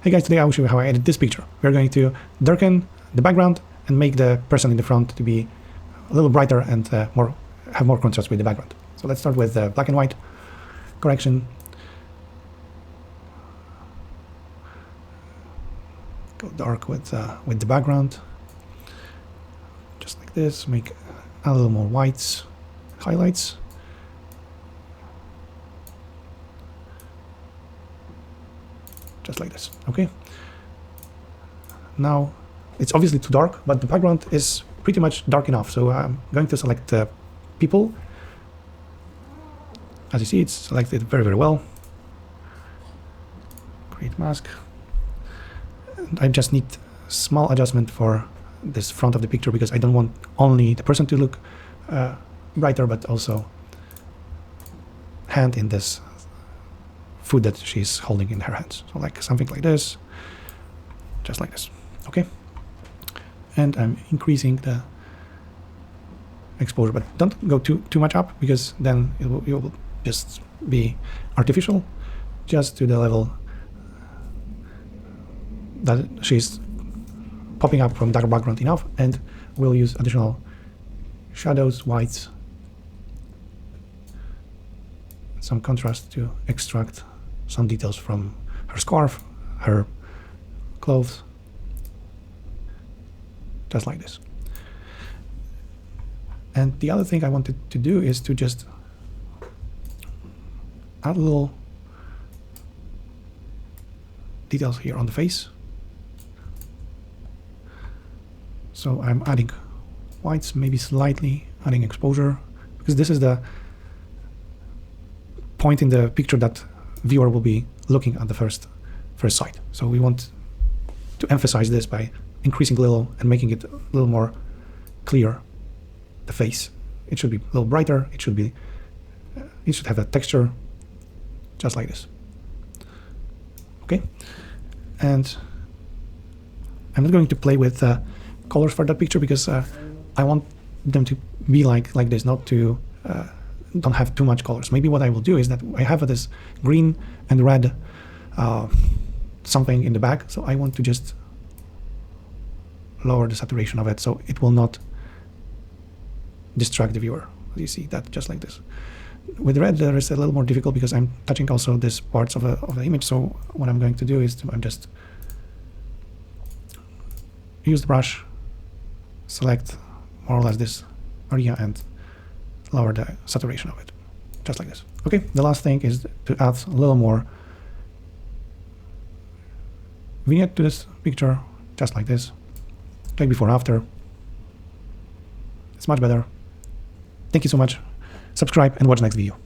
Hey guys, today I will show you how I edit this picture. We're going to darken the background and make the person in the front to be a little brighter and have more contrast with the background. So let's start with black and white correction. Go dark with the background, just like this. Make a little more whites, highlights. Just like this. Okay. Now it's obviously too dark, but the background is pretty much dark enough. So I'm going to select people. As you see, it's selected very, very well. Create mask. And I just need small adjustment for this front of the picture because I don't want only the person to look brighter, but also hand in this food that she's holding in her hands. So like something like this, just like this. Okay. And I'm increasing the exposure, but don't go too much up because then it will just be artificial, just to the level that she's popping up from dark background enough. And we'll use additional shadows, whites, some contrast to extract some details from her scarf, her clothes, just like this. And the other thing I wanted to do is to just add a little details here on the face. So I'm adding whites, maybe slightly adding exposure, because this is the point in the picture that viewer will be looking at the first sight. So we want to emphasize this by increasing a little and making it a little more clear, the face. It should be a little brighter. It should have a texture just like this. Okay. And I'm not going to play with colors for that picture because I want them to be like this, not to don't have too much colors. Maybe what I will do is that I have this green and red something in the back, so I want to just lower the saturation of it so it will not distract the viewer. You see that just like this. With red there is a little more difficult because I'm touching also these parts of the image. So what I'm going to do is I'm just use the brush, select more or less this area and lower the saturation of it, just like this. Okay, the last thing is to add a little more vignette to this picture, just like this, like before after. It's much better. Thank you so much. Subscribe and watch the next video.